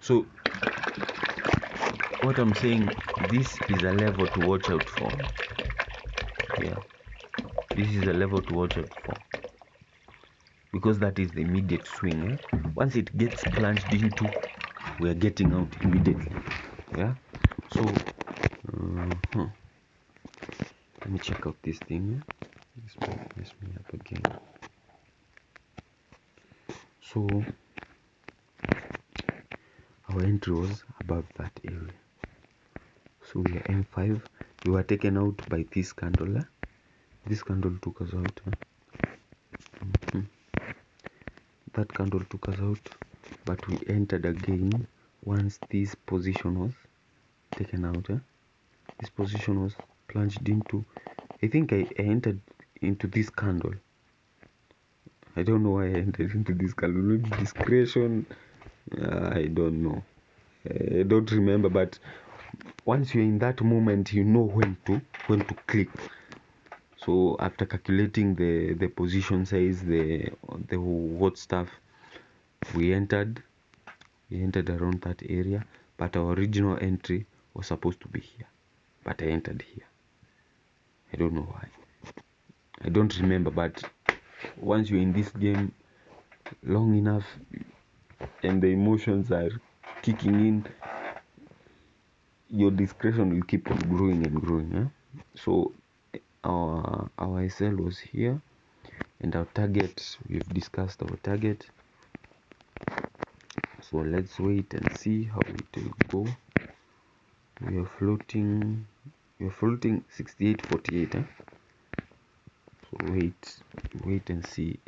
So what I'm saying, this is a level to watch out for. Yeah, this is a level to watch out for, because that is the immediate swing. Once it gets plunged into, we are getting out immediately. Yeah. So let me check out this thing. This might mess me up again. So our entry was above that area. So we are M5. We were taken out by this candle. This candle took us out. That candle took us out, but we entered again once this position was taken out. This position was plunged into, I think I entered into this candle. I don't know why I entered into this candle. Maybe discretion, I don't know. I don't remember, but once you're in that moment, you know when to click. So after calculating the position size, the what stuff, we entered around that area, but our original entry was supposed to be here, but I entered here. I don't know why, I don't remember, but once you're in this game long enough and the emotions are kicking in, your discretion will keep on growing and growing. So our SL was here, and our target, we've discussed our target. So let's wait and see how it will go. We are floating 68.48. So wait and see.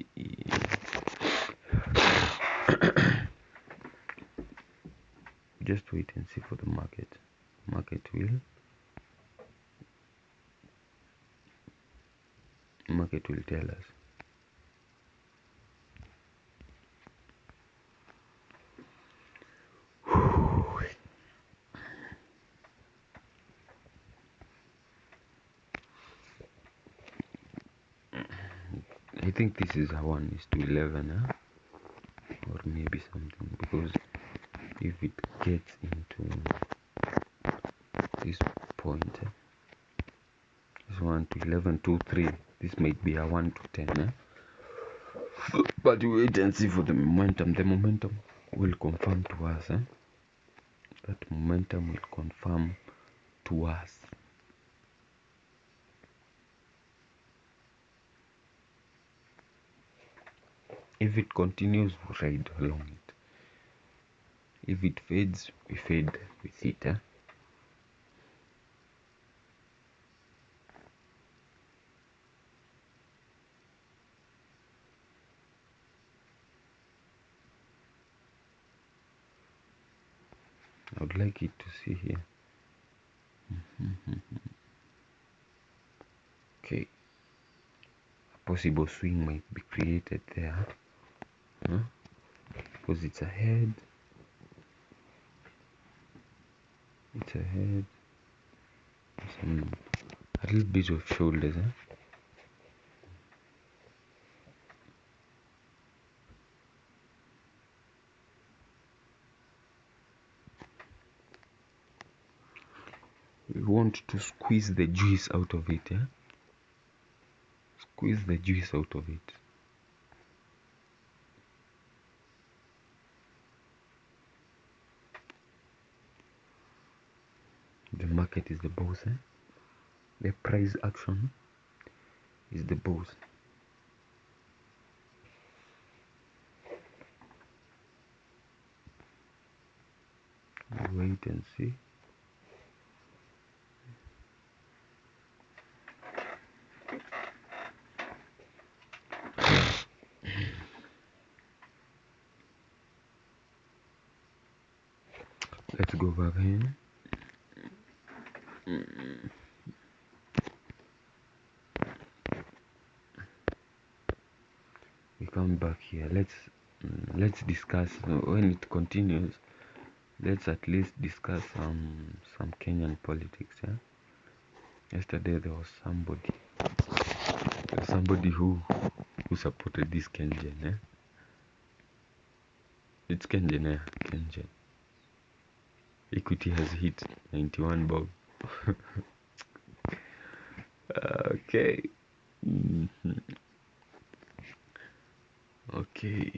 Just wait and see for the market. Market will tell us. I think this is a 1:11, or maybe something, because if it gets into this point, this 1:11, 2:3, this might be a 1:10. But we wait and see for the momentum. The momentum will confirm to us. That momentum will confirm to us. If it continues, we ride along it. If it fades, we fade with it. I would like it to see here. Okay. A possible swing might be created there. Because it's ahead. A little bit of shoulders. We want to squeeze the juice out of it. Squeeze the juice out of it. The market is the boss. The price action is the boss. Wait and see. Let's go back in. We come back here. Let's discuss when it continues. Let's at least discuss some Kenyan politics. Yesterday there was somebody who supported this Kenyan. It's Kenyan. Equity has hit 91 bob. Okay. Okay,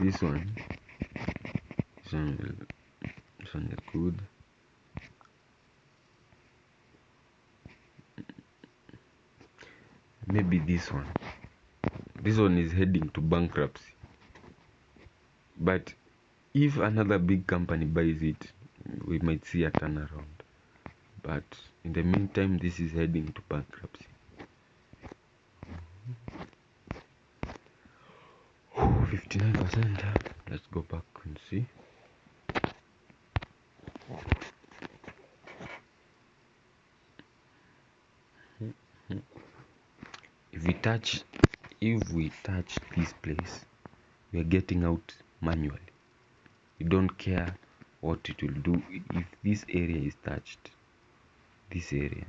this one is good. Maybe this one is heading to bankruptcy, but if another big company buys it, we might see a turnaround. But in the meantime, this is heading to bankruptcy. 59%. Let's go back and see. If we touch this place, we are getting out manually. We don't care what it will do. If this area is touched, this area,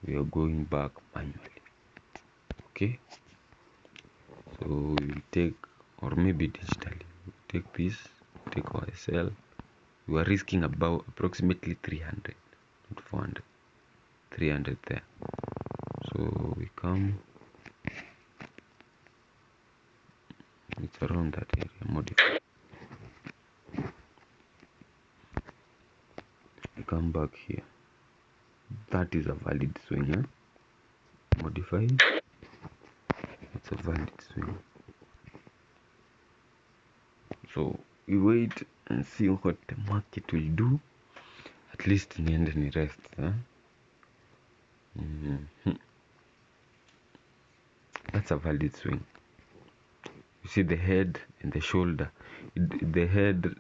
we are going back manually. Okay, so we will take, or maybe digitally, take this, take OSL. We are risking about approximately 300, not 400, 300 there. So we come, it's around that area, modify. We come back here. That is a valid swing, eh? Modify. It's a valid swing. So we wait and see what the market will do. At least in the end, any rest, huh? That's a valid swing. You see the head and the shoulder. The head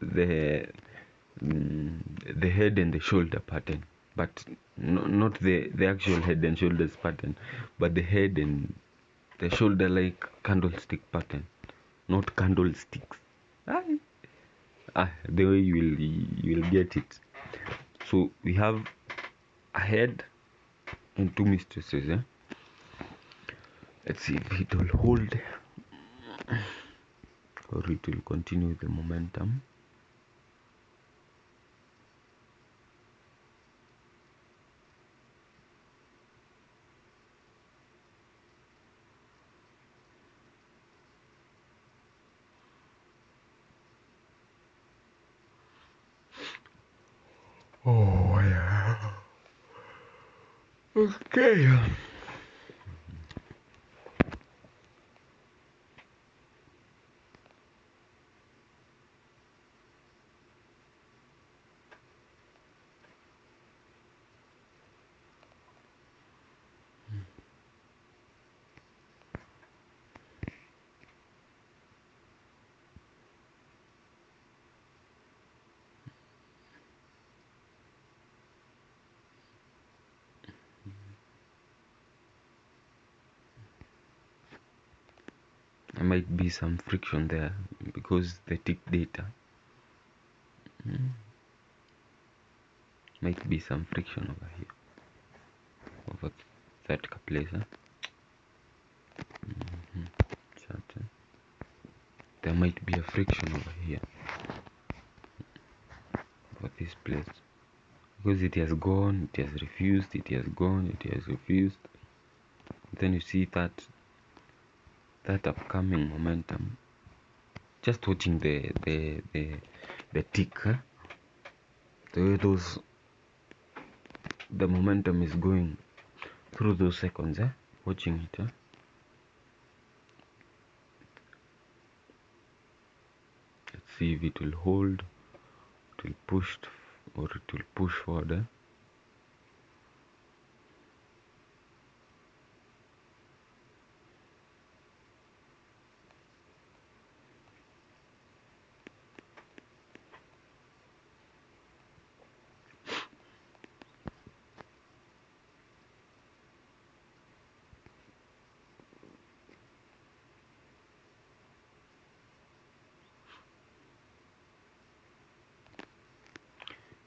and the shoulder pattern, but not the actual head and shoulders pattern, but the head and the shoulder like candlestick pattern, not candlesticks. The way you will get it. So we have a head and two mistresses. Let's see if it will hold or it will continue the momentum. Oh yeah. Okay. There might be some friction there because the tick data might be some friction over here, over that place. There might be a friction over here, over this place, because it has gone, it has refused, it has gone, it has refused. Then you see that upcoming momentum. Just watching the tick, the way the momentum is going through those seconds, watching it. Let's see if it will hold, it will push, or it will push forward.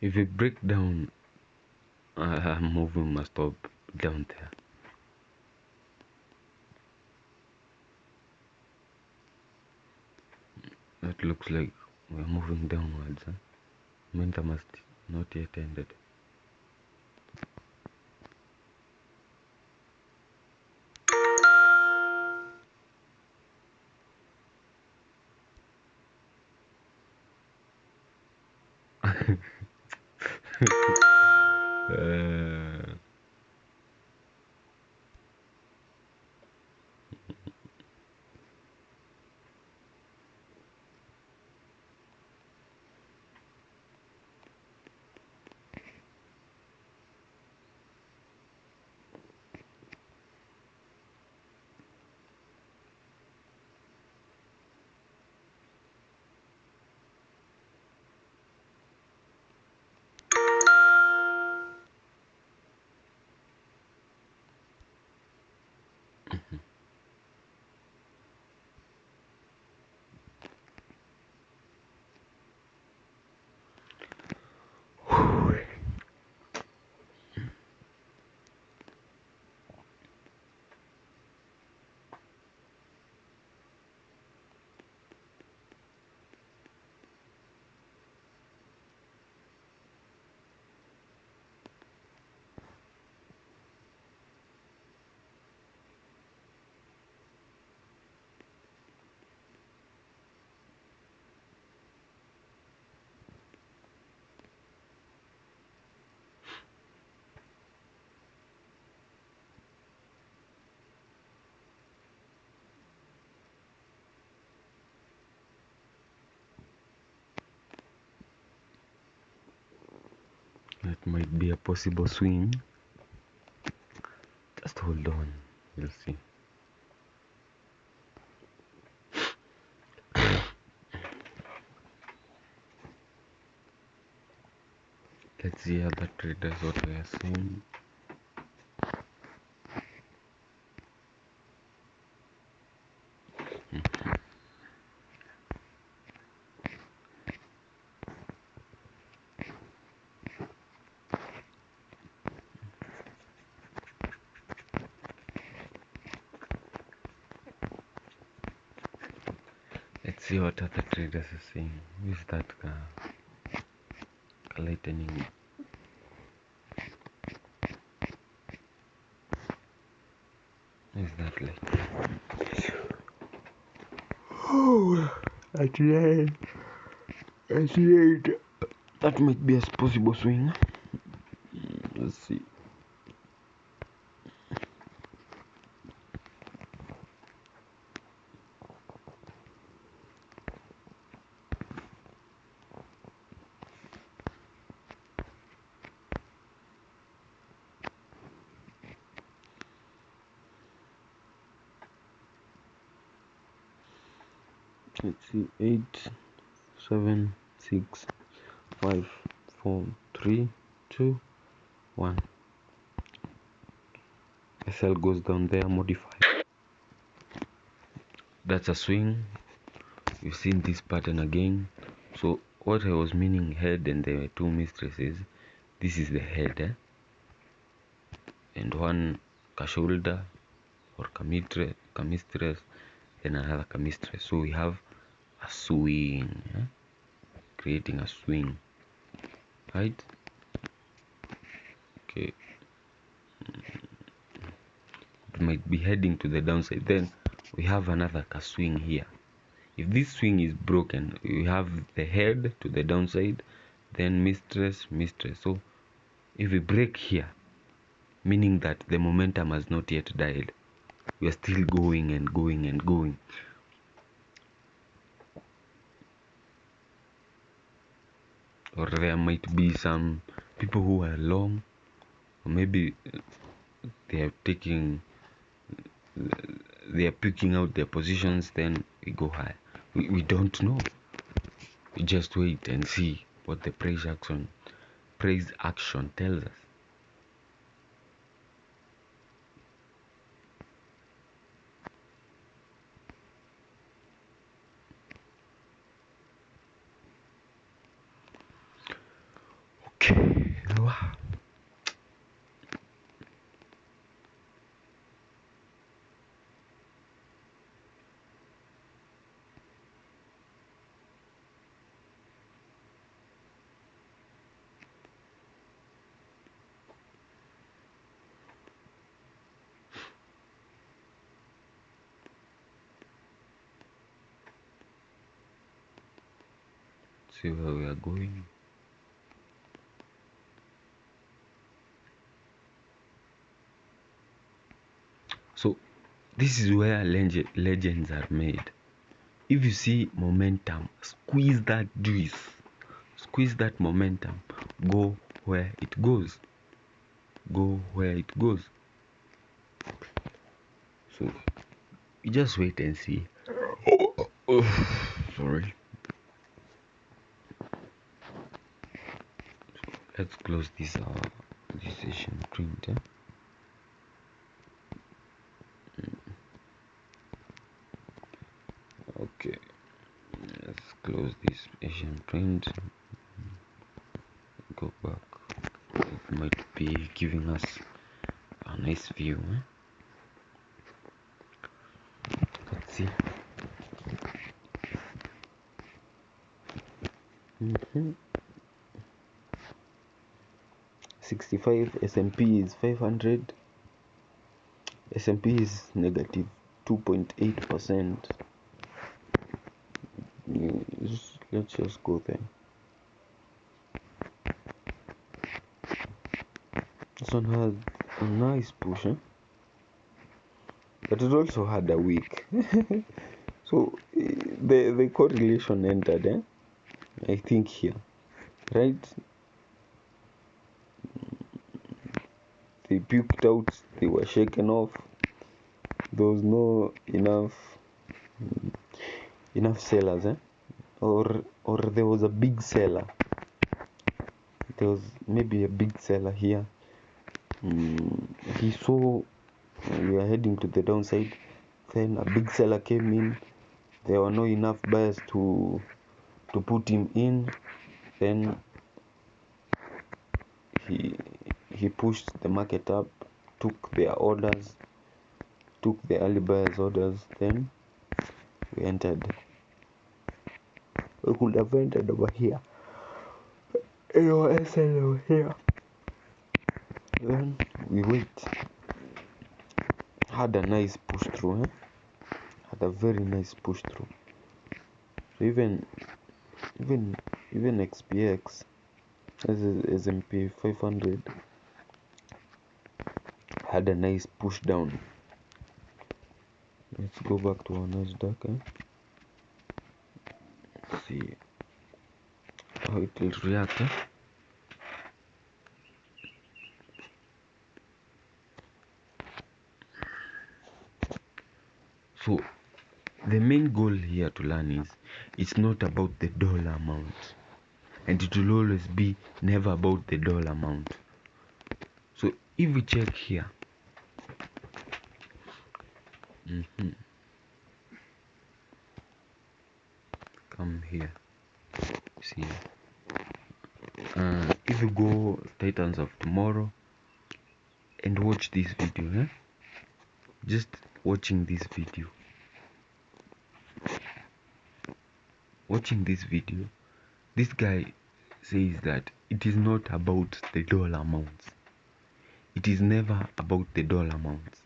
If we break down, I'm moving my stop down there. That looks like we're moving downwards. Momentum has not yet ended. That might be a possible swing. Just hold on, we'll see. Let's see other traders what we are seeing. Let's see what other traders are saying. Who is that lightning? Who is that like? Oh, at the end. That might be a possible swing. Let's see. Let's see. 8, 7, 6, 5, 4, 3, 2, 1. SL goes down there, modified. That's a swing. You've seen this pattern again. So what I was meaning head and there were two mistresses. This is the head, and one shoulder or mistress and another mistress. So we have a swing, creating a swing, right? Okay, it might be heading to the downside. Then we have another swing here. If this swing is broken, we have the head to the downside, then mistress. So if we break here, meaning that the momentum has not yet died, we are still going and going and going. Or there might be some people who are long, or maybe they are picking out their positions, then we go high. We don't know. We just wait and see what the price action tells us. Okay. Wow. see where we are going. So this is where legends are made. If you see momentum, squeeze that juice, squeeze that momentum, go where it goes, go where it goes. So you just wait and see. Sorry. Let's close this session print. Okay, let's close this Asian print. Go back. It might be giving us a nice view. Let's see. 65. S&P is 500. S&P is negative 2.8%. Let's just go there. This one had a nice push, but it also had a week. So the correlation entered, I think here, right? They puked out, they were shaken off. There was no enough sellers, or there was a big seller. There was maybe a big seller here. He saw we were heading to the downside, then a big seller came in. There were not enough buyers to put him in. Then he pushed the market up, took their orders, took the early buyers orders. Then we entered. We could have entered over here, AOSL over here. Then we wait. Had a nice push through, had a very nice push through. So even XPX, this is S&P 500, had a nice push down. Let's go back to our Nasdaq. Let's see how it will react. So the main goal here to learn is it's not about the dollar amount, and it will always be never about the dollar amount. So if we check here, come here, see, if you go Titans of Tomorrow and watch this video, just watching this video, this guy says that it is not about the dollar amounts. It is never about the dollar amounts,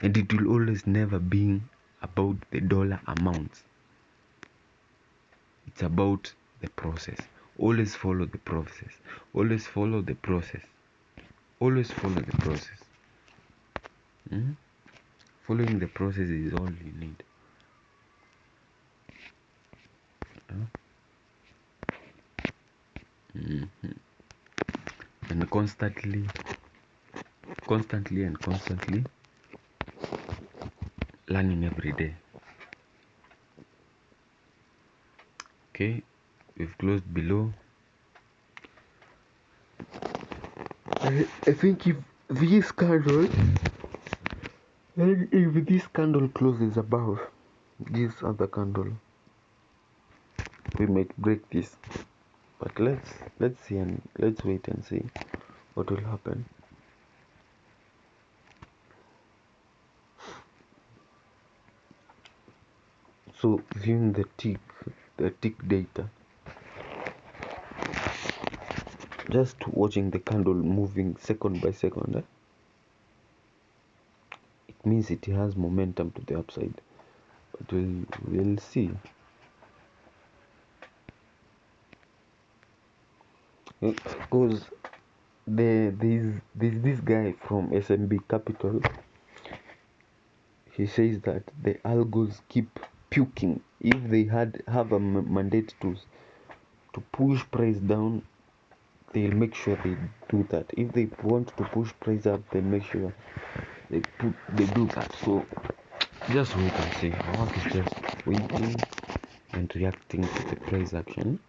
and it will always never be about the dollar amounts. It's about the process. Always follow the process. Always follow the process. Always follow the process. Following the process is all you need. And constantly learning every day. Okay, we've closed below. I think if this candle closes above this other candle, we might break this. But let's see, and let's wait and see what will happen. So viewing the tick data, just watching the candle moving second by second, it means it has momentum to the upside. But we'll see. because there's this guy from SMB Capital. He says that the algos keep puking. If they have a mandate to push price down, they'll make sure they do that. If they want to push price up, they make sure they do that. So just wait and see. Our work is just waiting and reacting to the price action.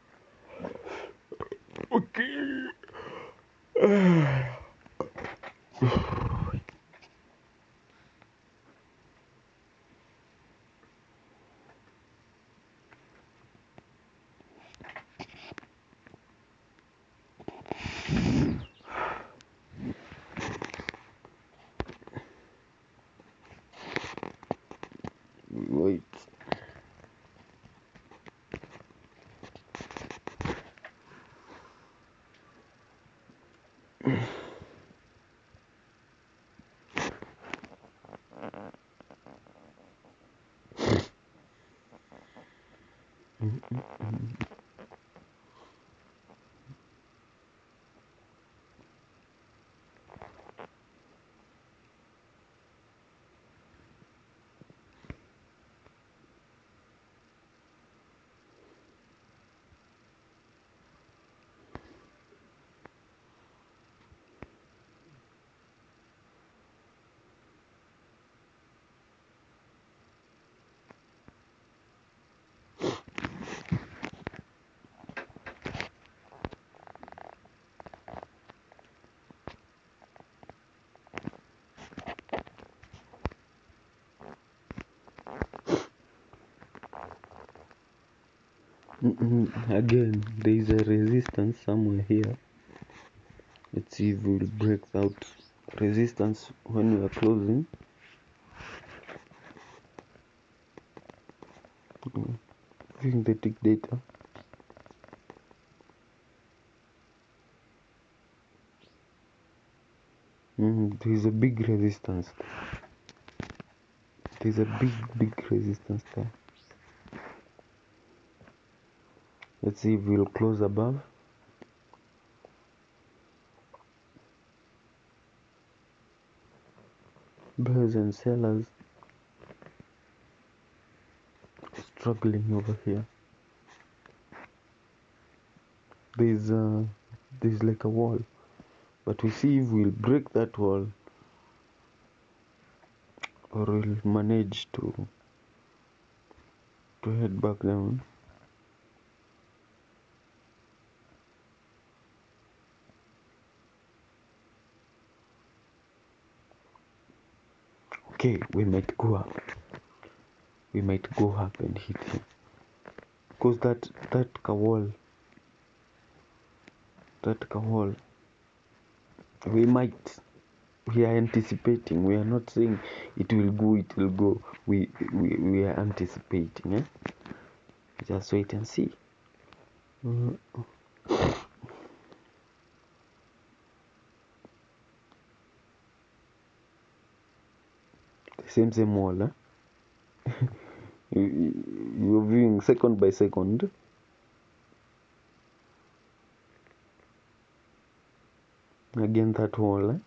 Okay. Wait. Again, there is a resistance somewhere here. Let's see if we'll break out resistance when we are closing. Synthetic data. There is a big resistance. There's a big resistance there. Let's see if we'll close above. Buyers and sellers struggling over here. There's like a wall, but we see if we'll break that wall or we'll manage to head back down. Okay, we might go up. We might go up and hit him, because that wall, we are anticipating. We are not saying it will go. We are anticipating. Just wait and see. Same wall. You're viewing second by second. Again that wall.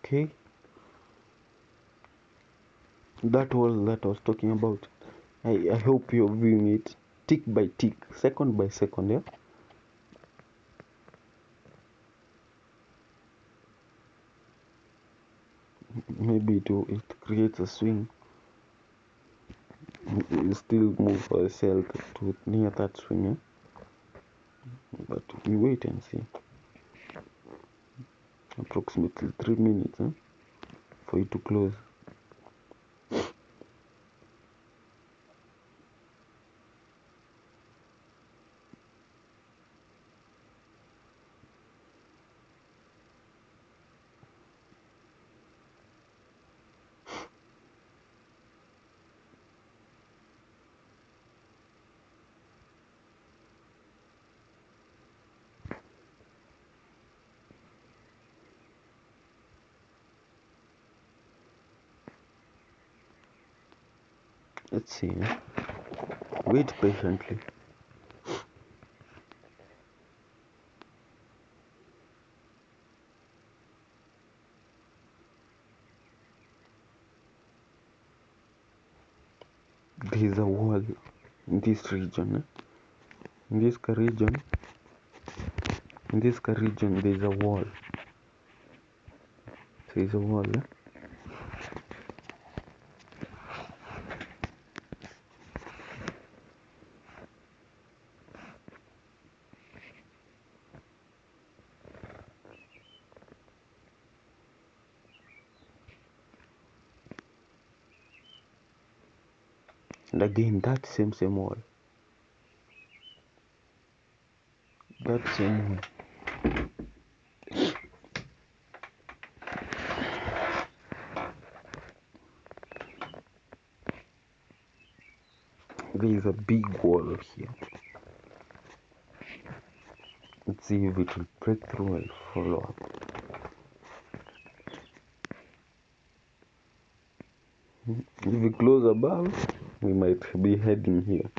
Okay, that was that I was talking about. I hope you're viewing it tick by tick, second by second. Yeah, maybe it creates a swing. We still move for a sell to near that swing, but we wait and see. Approximately 3 minutes for it to close. Let's see. Wait patiently. There is a wall in this region. In this region, there is a wall. There is a wall. And again, that same wall. That same wall. There is a big wall here. Let's see if it will break through and follow up. If we close above, we might be heading here.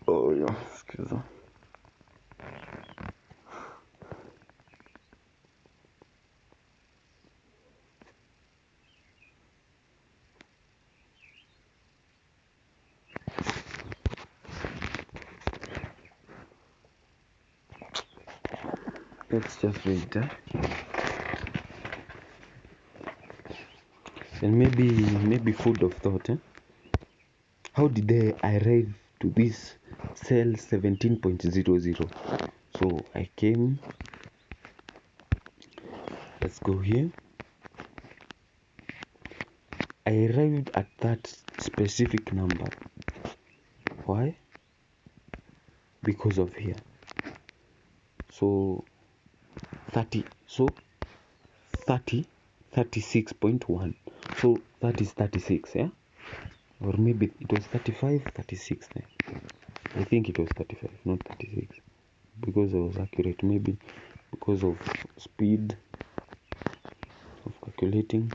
Oh yeah, excuse me. Let's just wait. And maybe food of thought. How did I arrive to this cell 17.00? So I came. Let's go here. I arrived at that specific number. Why? Because of here. So 30. So 30. 36.1. So that is 36, yeah? Or maybe it was 35, 36 then. I think it was 35, not 36. Because I was accurate, maybe because of speed of calculating.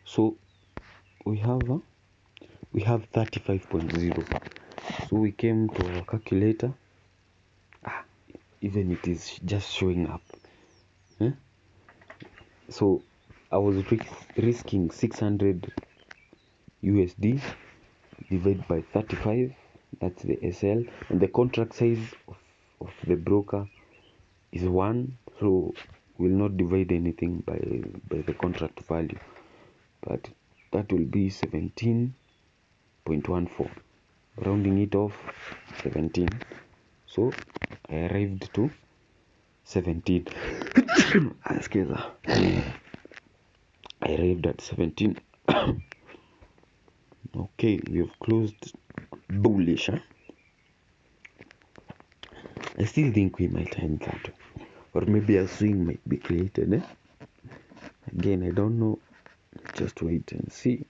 So we have 35.0. So we came to our calculator. Even it is just showing up. So I was risking 600 USD divided by 35. That's the SL, and the contract size of the broker is 1. So we'll not divide anything by the contract value, but that will be 17.14. Rounding it off, 17. So I arrived to 17. Excuse me. I arrived at 17. Okay, we have closed bullish. I still think we might end that, or maybe a swing might be created. Again, I don't know. Just wait and see.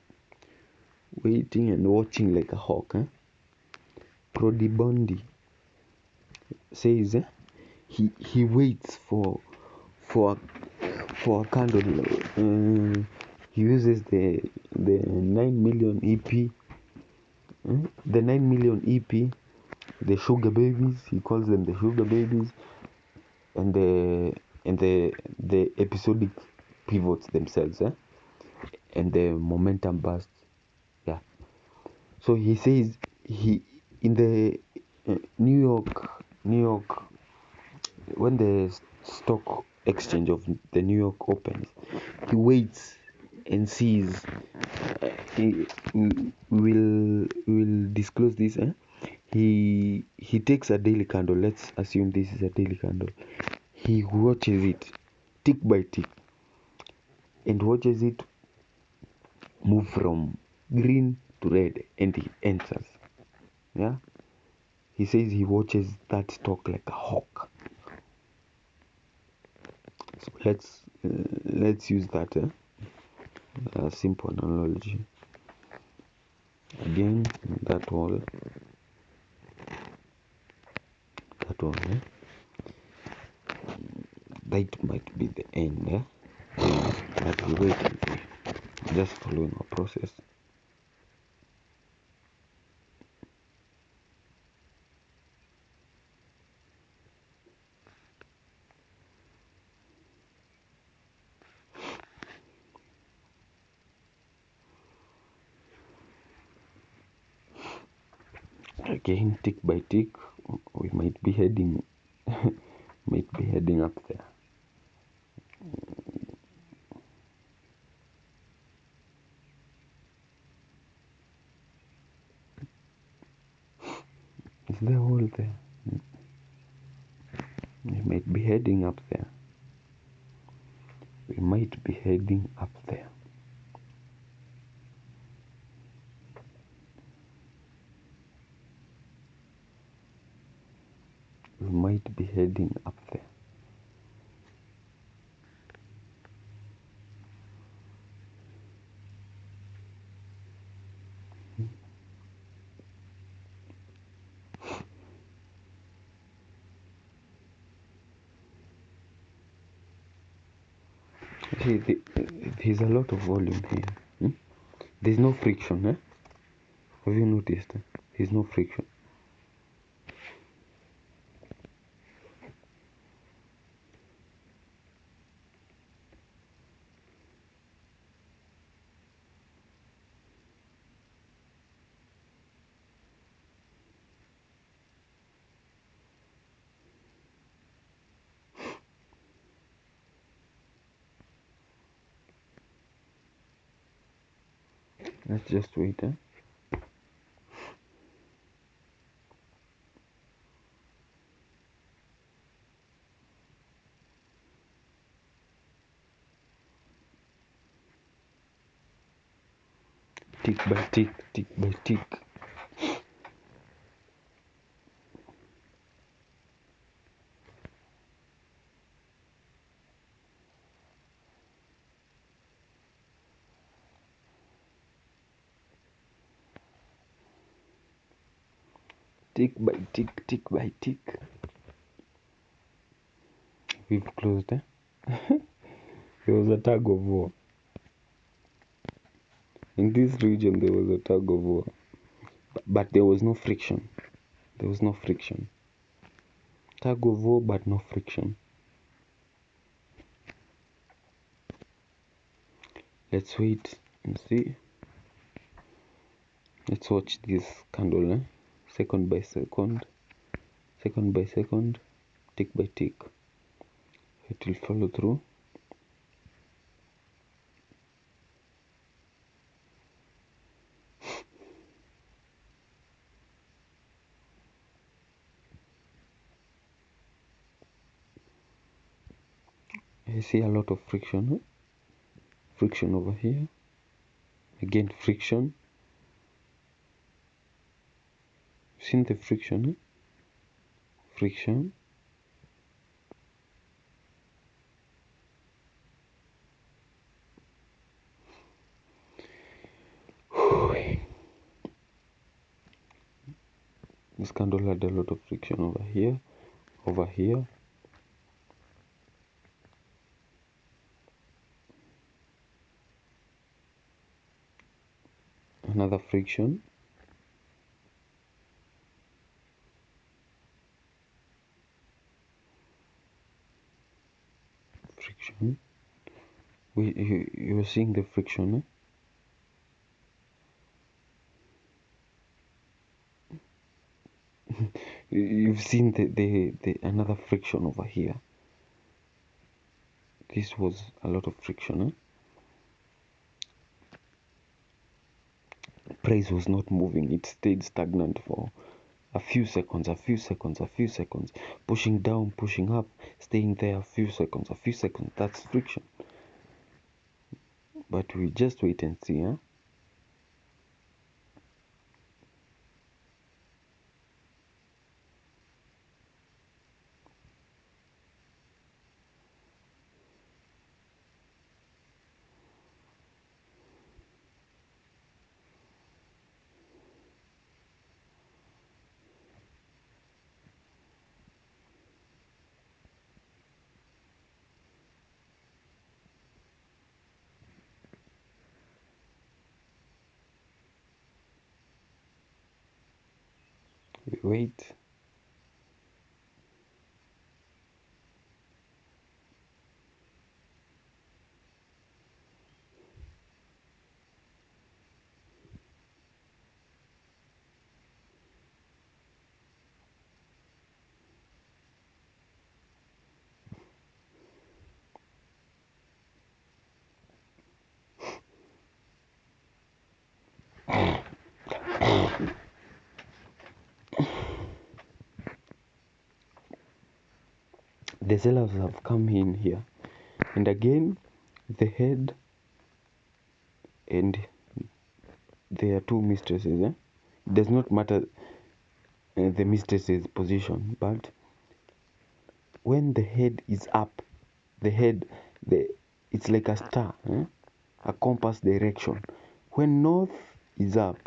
Waiting and watching like a hawk. Prodi Bondi says he waits for a candle. He uses the 9 million EP. The 9 million EP, the sugar babies. He calls them the sugar babies, and the episodic pivots themselves, and the momentum bursts. Yeah. So he says he in the New York when the stock exchange of the New York opens, he waits and sees. He will disclose this. He takes a daily candle. Let's assume this is a daily candle. He watches it tick by tick and watches it move from green to red, and he enters. Yeah, he says he watches that stock like a hawk. So let's use that simple analogy again. That one that might be the end, but we wait and see. Just following our process. Again, tick by tick, we might be heading up there. Is there a hole there? We might be heading up there. We might be heading up there. We might be heading up there. See, there's a lot of volume here. There's no friction. Have you noticed? There's no friction. Let's just wait. Tick by tick, tick by tick. Tick by tick, tick by tick. We've closed. There was a tug of war. In this region, there was a tug of war. But there was no friction. There was no friction. Tug of war, but no friction. Let's wait and see. Let's watch this candle, second by second, second by second, tick by tick. It will follow through. I see a lot of friction. Friction over here. Again, friction. Seen the friction? Friction. This candle had a lot of friction over here, over here. Another friction. Friction. You're seeing the friction, You've seen the another friction over here. This was a lot of friction, eh? Price was not moving. It stayed stagnant for a few seconds, pushing down, pushing up, staying there a few seconds. That's friction. But we just wait and see, huh? We wait. The sellers have come in here, and again the head and there are two mistresses, eh? It does not matter the mistress's position, but when the head is up, it's like a star, eh? A compass direction. When north is up,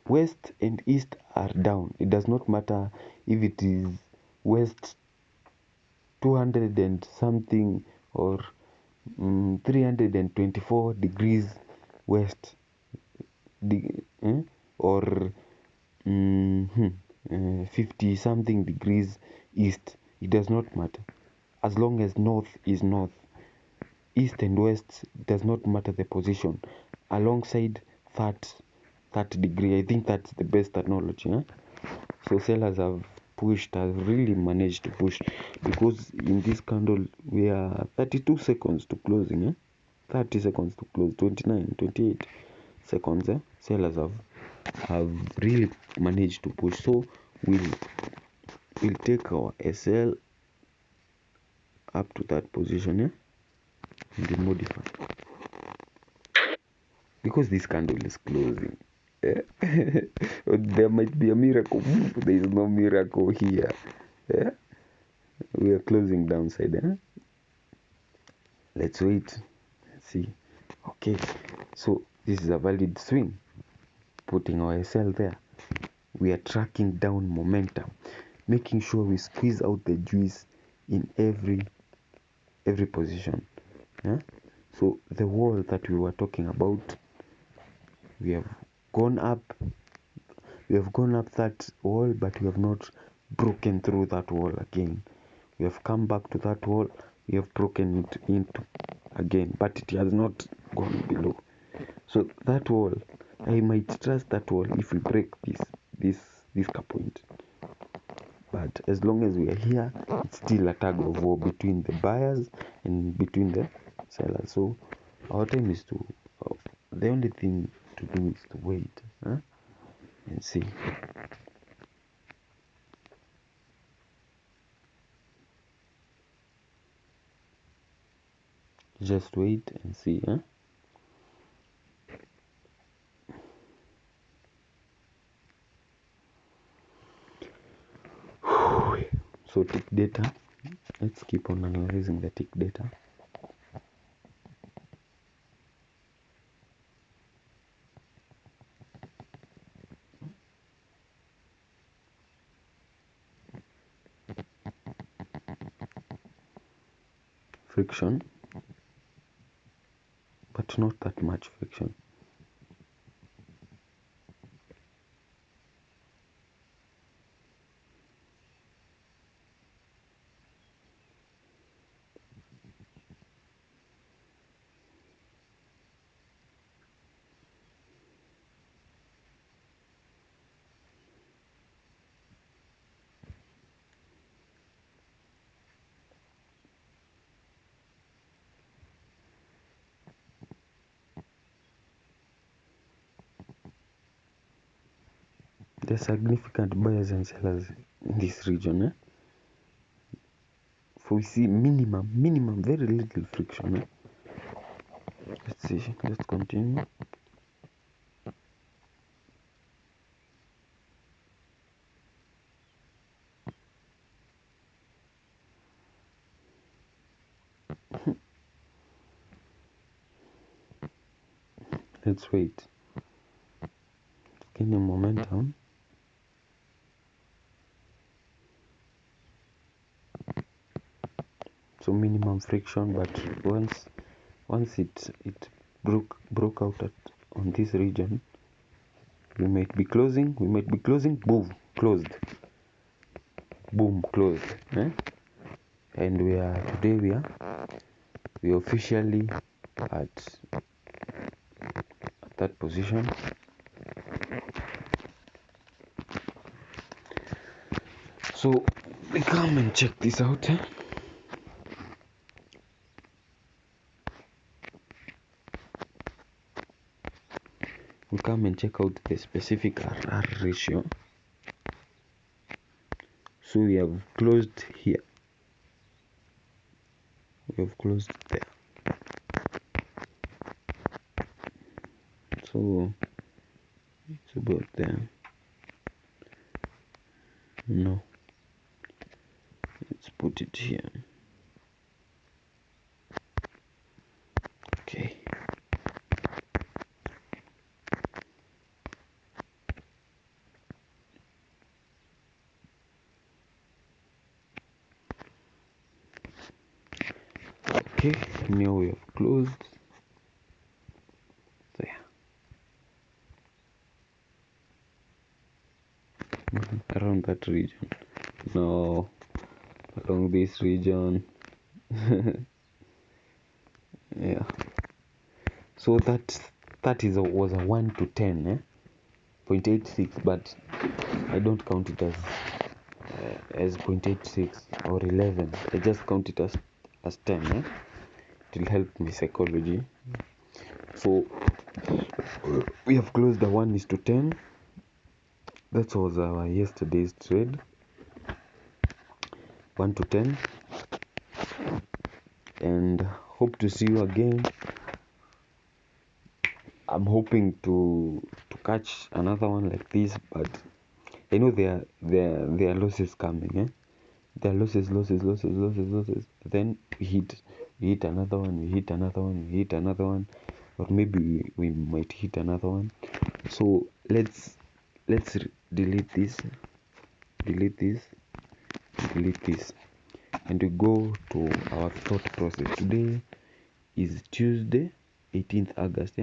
west and east are down. It does not matter if it is west 200 and something or 324 degrees west, or 50 something degrees east. It does not matter as long as north is north. East and west does not matter the position alongside that degree. I think that's the best analogy, eh? So sellers have really managed to push, because in this candle we are 32 seconds to closing, eh? 30 seconds to close, 29, 28 seconds, eh? Sellers have really managed to push. So we'll take our SL up to that position, eh? And then modify, because this candle is closing. There might be a miracle. There is no miracle here. Yeah? We are closing downside. Eh? Let's wait and see. Okay, so this is a valid swing. Putting our SL there. We are tracking down momentum, making sure we squeeze out the juice in every position. Yeah? So the wall that we were talking about, we have gone up that wall, but we have not broken through that wall again. We have come back to that wall, we have broken it into again, but it has not gone below. So that wall, I might trust that wall if we break this point. But as long as we are here, it's still a tug of war between the buyers and between the sellers. So our time is to the only thing to do is to wait, huh? And see. Just wait and see, huh? So tick data, let's keep on analyzing the tick data. Friction, but not that much friction. There's significant buyers and sellers in this region. So we see minimum, very little friction. Let's see, let's continue. Let's wait. Gain a momentum. So minimum friction, but once it broke out on this region, we might be closing. Boom, closed. Boom, closed. And we officially at that position. So we come and check this out. We come and check out the specific RR ratio. So we have closed here. We have closed there. So it's about there. No. Let's put it here. Okay. Okay, now we have closed there. Around that region. No, along this region. Yeah. So that was a 1 to 10, 0.86, but I don't count it as 0.86 or 11. I just count it as 10. It will help me psychology. So we have closed the 1:10. That was our yesterday's trade. 1 to 10. And hope to see you again. I'm hoping to catch another one like this, but I know there are losses coming. There are losses. Then we hit another one, or maybe we might hit another one. So let's delete this, and we go to our thought process. Today is Tuesday, 18th August.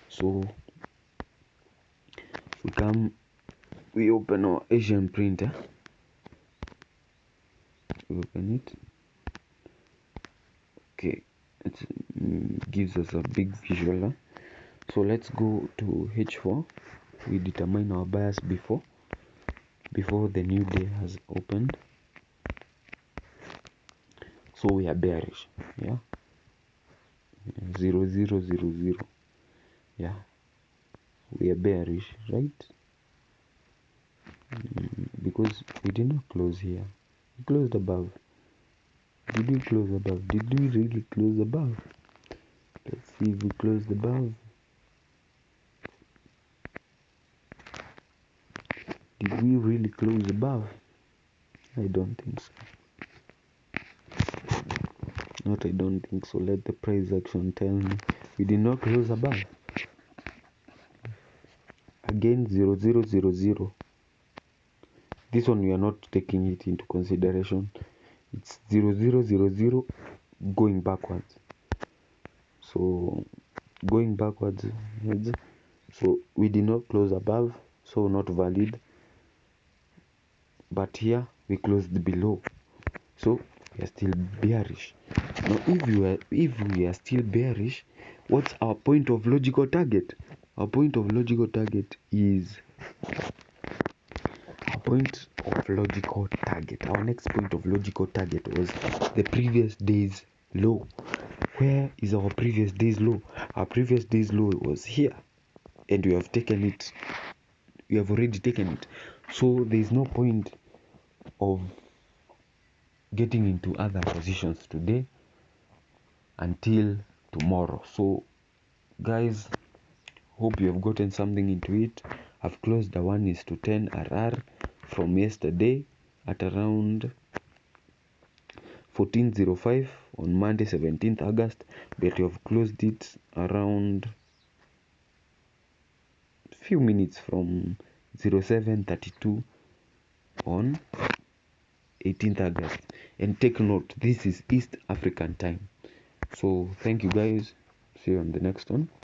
So we open our Asian printer. We open it. Okay, it gives us a big visual. So let's go to H4. We determine our bias before the new day has opened. So we are bearish. 0.000. We are bearish, right? Because we did not close here. We closed above. Did we close above? Did we really close above? Let's see if we closed above. Did we really close above? I don't think so. I don't think so. Let the price action tell me we did not close above. Again, 0.000. This one we are not taking it into consideration. It's 0.000 going backwards. So going backwards, so we did not close above, so not valid. But here we closed below, so we are still bearish. Now if we are still bearish, what's our point of logical target? Our point of logical target is our next point of logical target was the previous day's low. Where is our previous day's low? Our previous day's low was here, and we have taken it you have already taken it, so there is no point of getting into other positions today until tomorrow. So guys, hope you have gotten something into it. I've closed the 1:10 RR from yesterday at around 14:05 on Monday 17th August, but you have closed it around few minutes from 07:32 on 18th August. And take note, this is East African time. So thank you guys, see you on the next one.